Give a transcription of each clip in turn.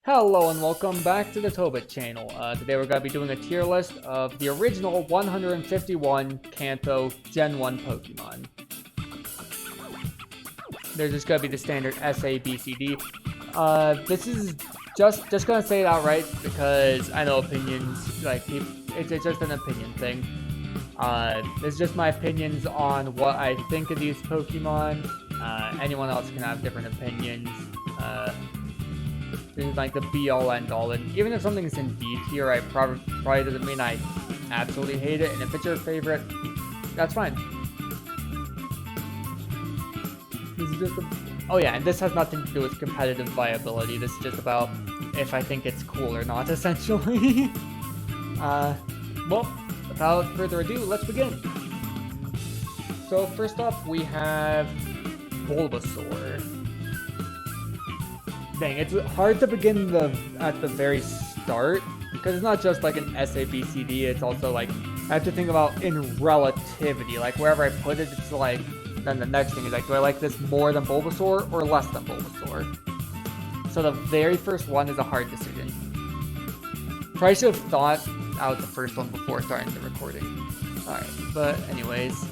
Hello and welcome back to the Tobit channel. Today we're going to be doing a tier list of the original 151 Kanto Gen 1 Pokemon. There's just going to be the standard S, A, B, C, D. This is just going to say it outright because I know opinions, it's just an opinion thing. This is just my opinions on what I think of these Pokemon. Anyone else can have different opinions. This is like the be-all, end-all, and even if something is in D tier, I probably doesn't mean I absolutely hate it, and if it's your favorite, that's fine. This is just oh yeah, and this has nothing to do with competitive viability, this is just about if I think it's cool or not, essentially. Well, without further ado, let's begin. So first off, we have Bulbasaur. Dang, it's hard to begin at the very start, because it's not just like an S, A, B, C, D, it's also like, I have to think about in relativity, like wherever I put it, it's like, then the next thing is like, do I like this more than Bulbasaur or less than Bulbasaur? So the very first one is a hard decision. Probably should have thought out the first one before starting the recording. Alright, but anyways.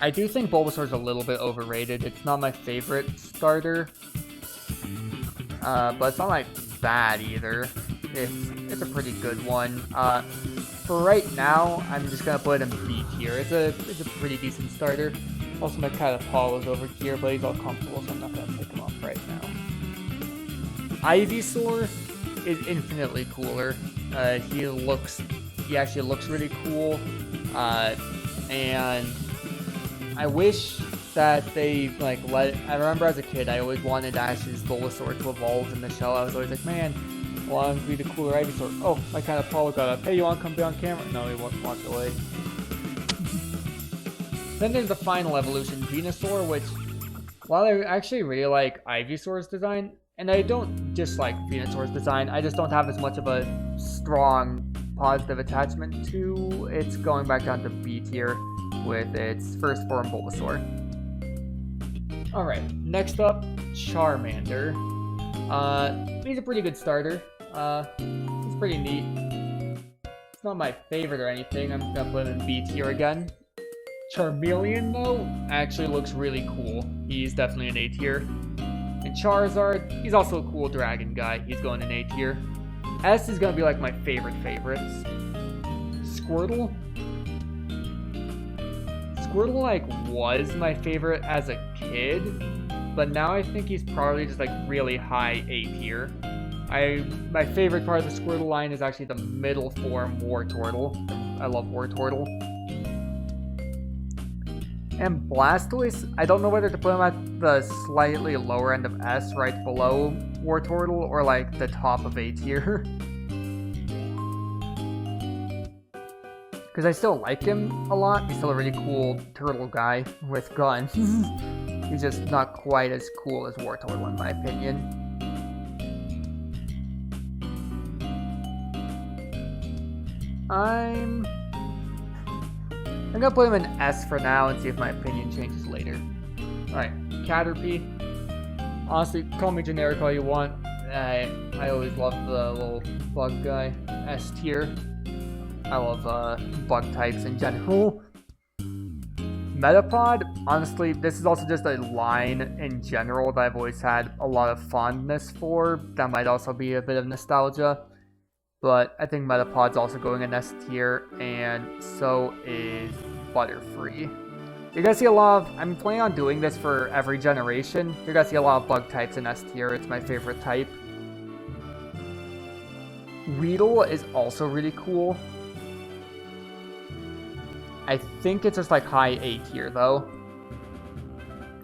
I do think Bulbasaur's a little bit overrated. It's not my favorite starter, but it's not like bad either. It's a pretty good one. For right now, I'm just gonna put it in B tier. It's a pretty decent starter. Also, my Catapult is over here, but he's all comfortable, so I'm not gonna pick him up right now. Ivysaur is infinitely cooler. He actually looks really cool, and I wish that they I remember as a kid I always wanted Ash's Bulbasaur to evolve in the show. I was always like, man, I want to be the cooler Ivysaur. Oh, my kind of Apollo got up. Hey, you want to come be on camera? No, he walked away. Then there's the final evolution, Venusaur, which, while I actually really like Ivysaur's design, and I don't dislike Venusaur's design, I just don't have as much of a strong positive attachment to it's going back down to B tier with its first form Bulbasaur. Alright, next up, Charmander. He's a pretty good starter. He's pretty neat. It's not my favorite or anything, I'm gonna put him in B tier again. Charmeleon, though, actually looks really cool. He's definitely an A tier. And Charizard, he's also a cool dragon guy. He's going in A tier. S is gonna be like my favorites. Squirtle like was my favorite as a kid, but now I think he's probably just like really high A tier. My favorite part of the Squirtle line is actually the middle form Wartortle. I love Wartortle. And Blastoise, I don't know whether to put him at the slightly lower end of S, right below Wartortle, or like the top of A tier. Because I still like him a lot. He's still a really cool turtle guy with guns. He's just not quite as cool as Wartortle in my opinion. I'm gonna put him in S for now and see if my opinion changes later. Alright, Caterpie. Honestly, call me generic all you want. I always love the little bug guy. S tier. I love bug types in general. Metapod, honestly, this is also just a line in general that I've always had a lot of fondness for. That might also be a bit of nostalgia. But I think Metapod's also going in S tier, and so is Butterfree. You're gonna see a lot of, I'm planning on doing this for every generation. You're gonna see a lot of bug types in S tier, it's my favorite type. Weedle is also really cool. I think it's just like high A tier though.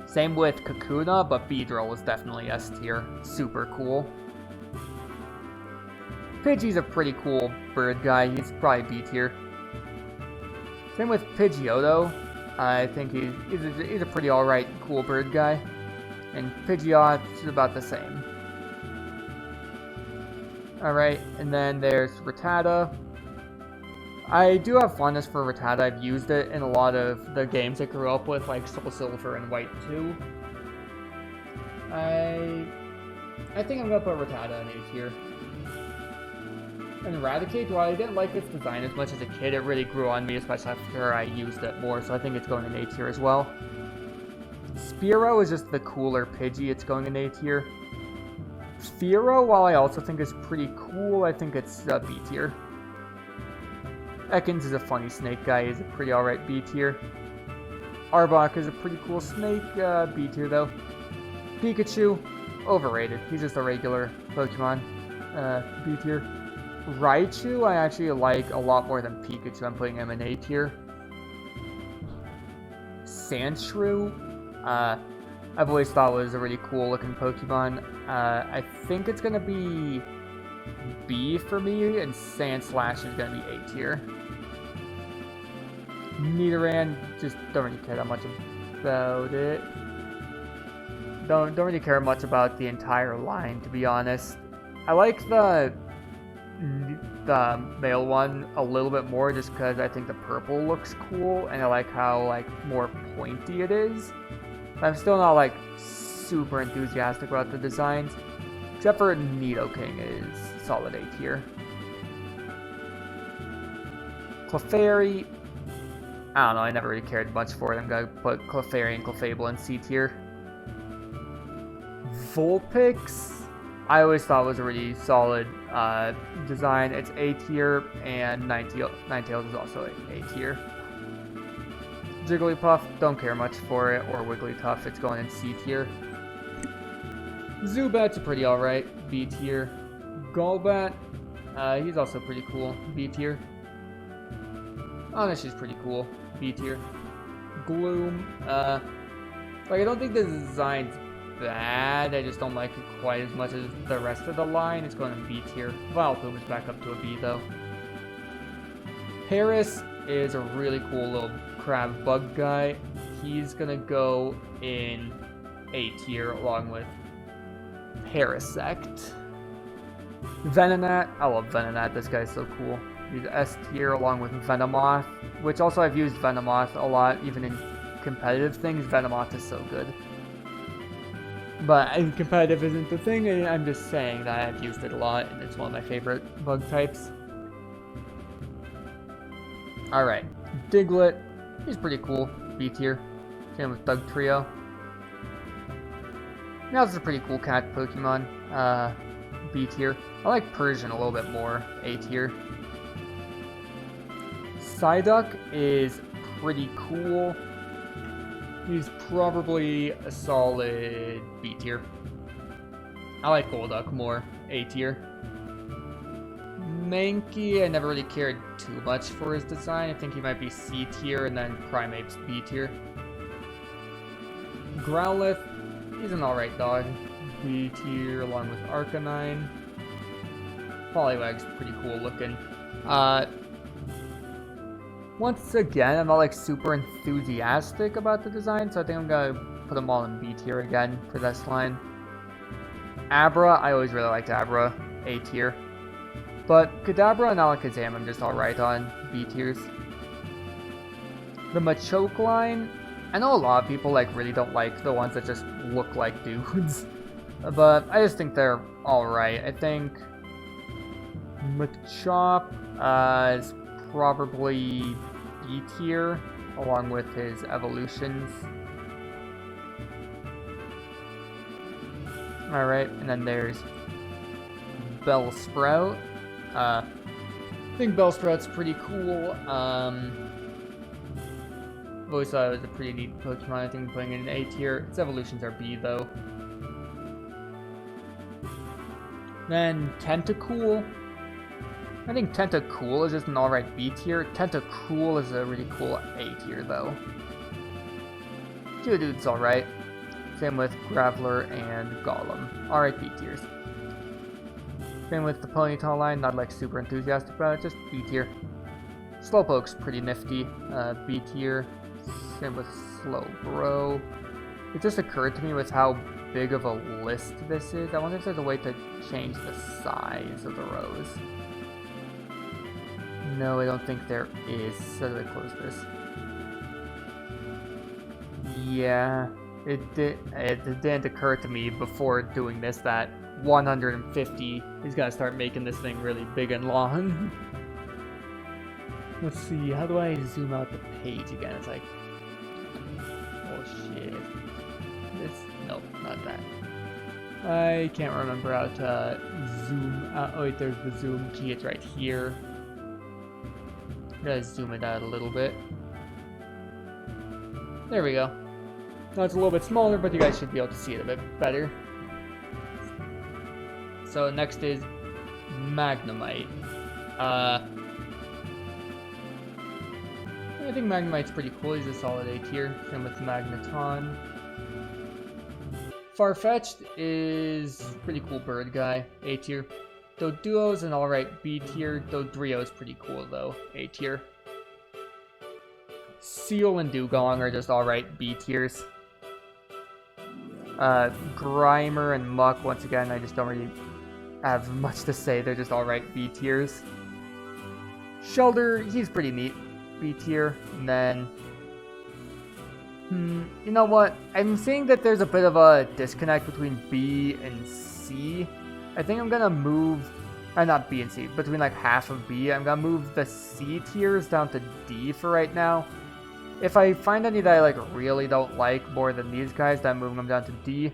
Same with Kakuna, but Beedrill is definitely S tier. Super cool. Pidgey's a pretty cool bird guy. He's probably B tier. Same with Pidgeotto. I think he's a pretty alright cool bird guy. And Pidgeot is about the same. Alright, and then there's Rattata. I do have fondness for Rattata. I've used it in a lot of the games I grew up with, like Soul Silver and White 2. I think I'm gonna put Rattata in A tier. And Eradicate, while I didn't like its design as much as a kid, it really grew on me, especially after I used it more, so I think it's going in A tier as well. Spearow is just the cooler Pidgey, it's going in A tier. Fearow, while I also think is pretty cool, I think it's B tier. Ekans is a funny snake guy, he's a pretty alright B tier. Arbok is a pretty cool snake, B tier though. Pikachu, overrated, he's just a regular Pokemon, B tier. Raichu, I actually like a lot more than Pikachu, I'm putting him in A tier. Sandshrew, I've always thought was a really cool looking Pokemon. I think it's gonna be B for me, and Sandslash is gonna be A tier. Nidoran, just don't really care that much about it. Don't really care much about the entire line, to be honest. I like the male one a little bit more just because I think the purple looks cool, and I like how like more pointy it is. I'm still not like super enthusiastic about the designs, except for Nidoking is solid A tier. Clefairy, I don't know, I never really cared much for it. I'm gonna put Clefairy and Clefable in C tier. Vulpix, I always thought was a really solid design. It's A tier, and Ninetales is also A tier. Jigglypuff, don't care much for it, or Wigglytuff, it's going in C tier. Zubat's a pretty alright, B tier. Golbat, he's also pretty cool, B tier. Honestly, she's pretty cool, B tier. Gloom, like I don't think the design's bad, I just don't like it quite as much as the rest of the line. It's going in B tier. Vileplume is back up to a B though. Paris is a really cool little crab bug guy. He's gonna go in A tier along with Parasect. Venonat, I love Venonat, this guy's so cool. He's S tier along with Venomoth, which also I've used Venomoth a lot, even in competitive things. Venomoth is so good. But competitive isn't the thing, and I'm just saying that I've used it a lot, and it's one of my favorite bug types. Alright, Diglett, he's pretty cool, B tier. Same with Dugtrio. Now this is a pretty cool cat Pokemon, B tier. I like Persian a little bit more, A tier. Psyduck is pretty cool. He's probably a solid B tier. I like Golduck more, A tier. Mankey, I never really cared too much for his design. I think he might be C tier, and then Primate's B tier. Growlithe, he's an alright dog, B tier along with Arcanine. Poliwag's pretty cool looking. Once again, I'm not like super enthusiastic about the design, so I think I'm gonna put them all in B tier again for this line. Abra, I always really liked Abra, A tier. But Kadabra and Alakazam I'm just alright on, B tiers. The Machoke line, I know a lot of people like really don't like the ones that just look like dudes, but I just think they're alright. I think Machop is probably B tier, along with his evolutions. Alright, and then there's Bellsprout. I think Bellsprout's pretty cool. I've always thought it was a pretty neat Pokemon. I think I'm putting it in A tier. Its evolutions are B though. Then Tentacool. I think Tentacool is just an alright B tier. Tentacruel is a really cool A tier though. Geodude's alright. Same with Graveler and Golem. Alright B tiers. Same with the Ponyta line, not like super enthusiastic about it, just B tier. Slowpoke's pretty nifty, B tier. Same with Slowbro. It just occurred to me with how big of a list this is. I wonder if there's a way to change the size of the rows. No, I don't think there is. So do I close this? Yeah, it didn't occur to me before doing this that 150 is gonna start making this thing really big and long. Let's see, how do I zoom out the page again? It's like, oh shit. Nope, not that. I can't remember how to zoom out. Oh wait, there's the zoom key, it's right here. I'm gonna zoom it out a little bit. There we go. Now it's a little bit smaller, but you guys should be able to see it a bit better. So next is Magnemite. I think Magnemite's pretty cool. He's a solid A tier. Same with Magneton. Farfetch'd is pretty cool bird guy. A tier. Doduo's an alright B tier. Dodrio's pretty cool though. A tier. Seal and Dugong are just alright B tiers. Grimer and Muck, once again, I just don't really have much to say. They're just alright B tiers. Shelder, he's pretty neat. B tier. And then you know what? I'm seeing that there's a bit of a disconnect between B and C. I think I'm gonna move, not B and C, between like half of B. I'm gonna move the C tiers down to D for right now. If I find any that I like really don't like more than these guys, then I'm moving them down to D.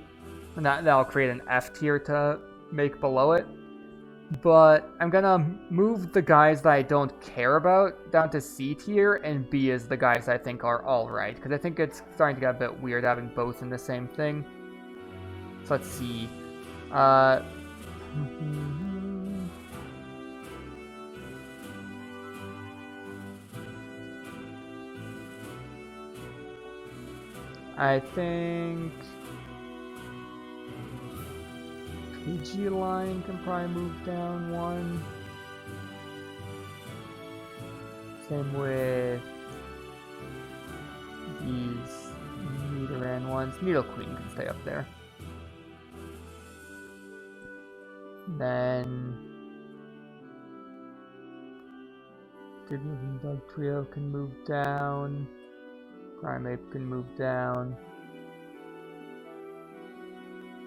And that'll create an F tier to make below it. But I'm gonna move the guys that I don't care about down to C tier, and B is the guys I think are alright. Because I think it's starting to get a bit weird having both in the same thing. So let's see. I think Pidgeline can probably move down one. Same with these Nidoran ones. Nidoqueen can stay up there. Then Dugtrio can move down. Primeape can move down.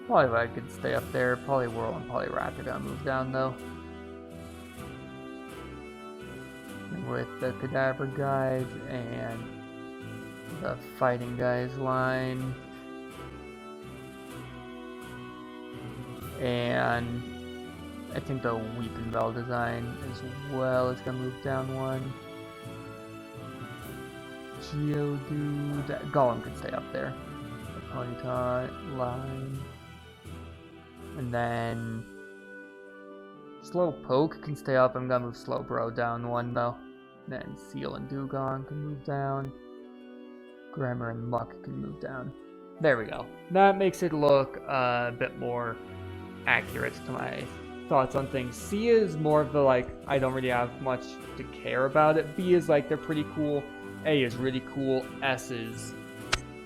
Poliwag could stay up there. Poliwhirl and Poliwrath are gonna move down though. And with the Cadaver guys and the Fighting guys line. And I think the Weepinbell design as well is gonna move down one. Geodude, Golem could stay up there. The Ponyta line. And then Slowpoke can stay up. I'm gonna move Slowbro down one though. Then Seal and Dugong can move down. Grimer and Muck can move down. There we go. That makes it look a bit more accurate to my thoughts on things. C is more of the like, I don't really have much to care about it. B is like, they're pretty cool. A is really cool. S is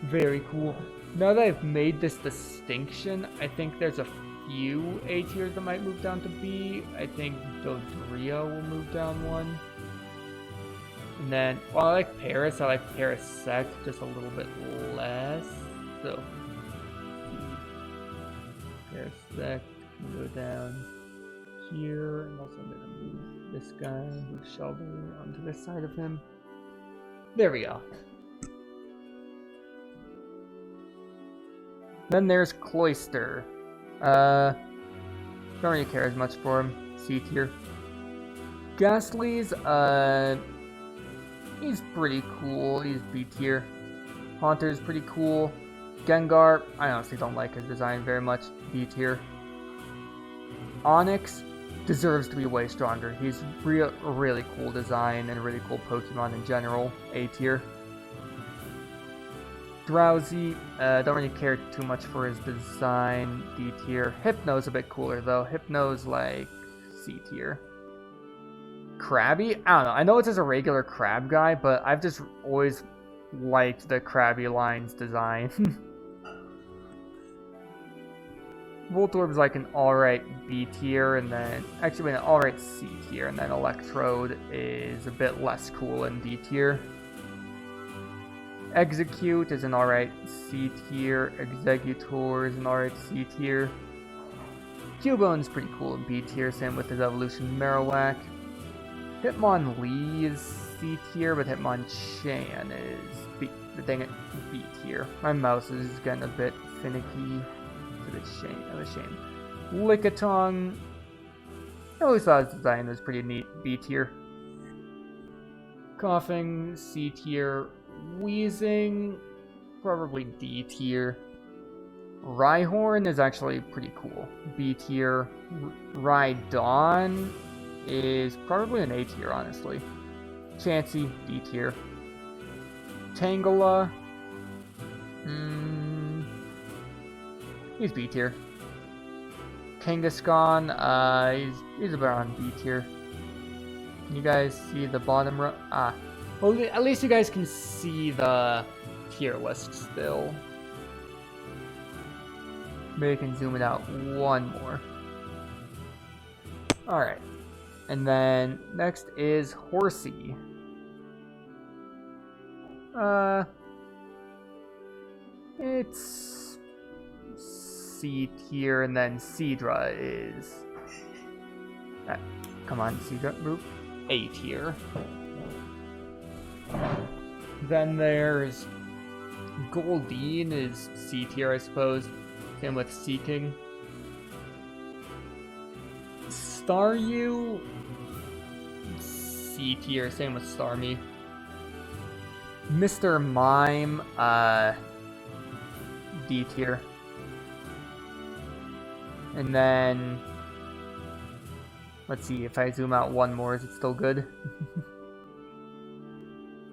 very cool. Now that I've made this distinction, I think there's a few A tiers that might move down to B. I think Dodrio will move down one. And then, well, I like Paris. I like Parasect just a little bit less. So, Parasect can go down here. And also I'm going to move this guy, move Shelby onto this side of him. There we go. Then there's Cloyster. Don't really care as much for him. C tier. Ghastly's, he's pretty cool. He's B tier. Haunter's pretty cool. Gengar, I honestly don't like his design very much. B tier. Onix deserves to be way stronger. He's really cool design and a really cool Pokemon in general. A tier. Drowsy, don't really care too much for his design. D tier. Hypno's a bit cooler though. Hypno's like C tier. Krabby? I don't know. I know it's just a regular crab guy, but I've just always liked the Krabby line's design. Voltorb's like an alright B tier, and then actually an alright C tier, and then Electrode is a bit less cool in D tier. Execute is an alright C tier. Executor is an alright C tier. Cubone's pretty cool in B tier, same with his evolution Marowak. Hitmonlee is C tier, but Hitmonchan is B tier. My mouse is getting a bit finicky. It's a shame. Lickitung. I always thought his design was pretty neat. B tier. Coughing, C tier. Wheezing, probably D tier. Rhyhorn is actually pretty cool. B tier. Rhydon is probably an A tier, honestly. Chansey, D tier. Tangela. He's B tier. Kangaskhan, he's about on B tier. Can you guys see the bottom row? Well, at least you guys can see the tier list still. Maybe I can zoom it out one more. Alright. And then next is Horsey. It's C tier, and then Seadra is... come on, Seadra, move. A tier. Then there's Goldeen is C tier, I suppose. Same with Seeking. Staryu, C tier, same with Starmie. Mr. Mime, D tier. And then, let's see, if I zoom out one more, is it still good?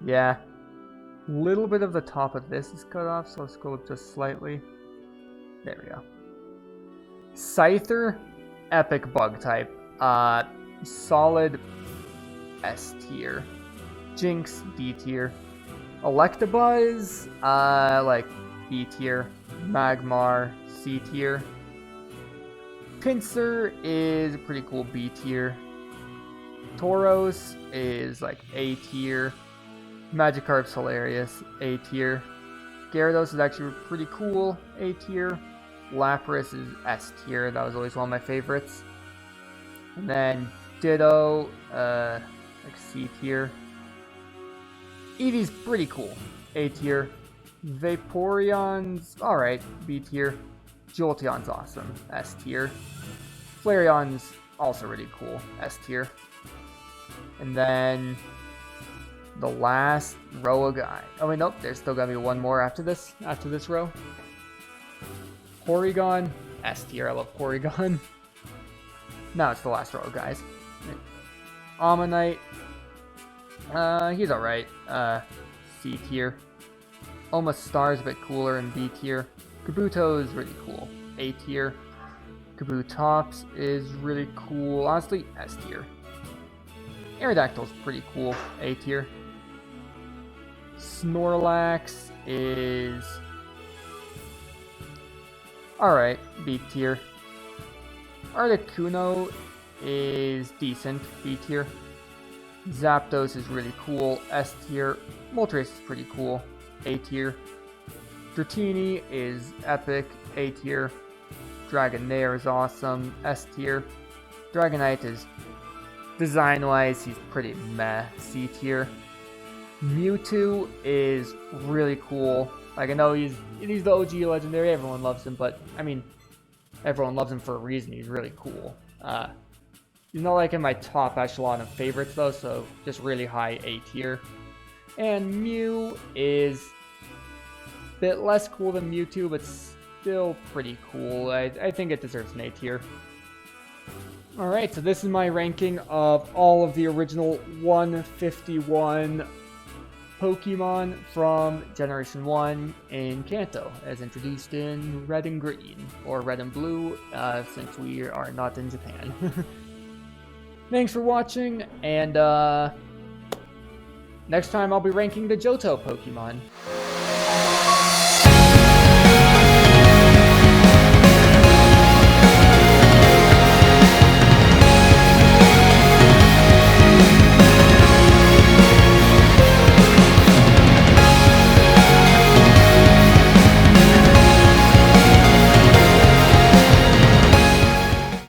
Yeah. Little bit of the top of this is cut off, so let's go up just slightly. There we go. Scyther, epic bug type. Solid S tier. Jinx, D tier. Electabuzz, like B tier. Magmar, C tier. Pinsir is a pretty cool B tier. Tauros is like A tier. Magikarp's hilarious, A tier. Gyarados is actually pretty cool, A tier. Lapras is S tier, that was always one of my favorites. And then Ditto, like C tier. Eevee's pretty cool, A tier. Vaporeon's alright, B tier. Jolteon's awesome, S tier. Flareon's also really cool, S tier. And then the last row of guy. Oh wait, nope, there's still gotta be one more after this row. Porygon, S tier, I love Porygon. Now it's the last row of guys. Ammonite, he's alright, C tier. Omastar's a bit cooler in B tier. Kabuto is really cool, A tier. Kabutops is really cool, honestly, S tier. Aerodactyl's pretty cool, A tier. Snorlax is alright, B tier. Articuno is decent, B tier. Zapdos is really cool, S tier. Moltres is pretty cool, A tier. Dratini is epic, A tier. Dragonair is awesome, S tier. Dragonite is, design-wise, he's pretty meh, C tier. Mewtwo is really cool. Like, I know he's the OG legendary, everyone loves him, but, I mean, everyone loves him for a reason, he's really cool. He's not like in my top echelon of favorites though, so just really high A tier. And Mew is a bit less cool than Mewtwo, but still pretty cool. I think it deserves an A tier. Alright, so this is my ranking of all of the original 151 Pokemon from Generation 1 in Kanto, as introduced in Red and Green, or Red and Blue, since we are not in Japan. Thanks for watching, and next time I'll be ranking the Johto Pokemon.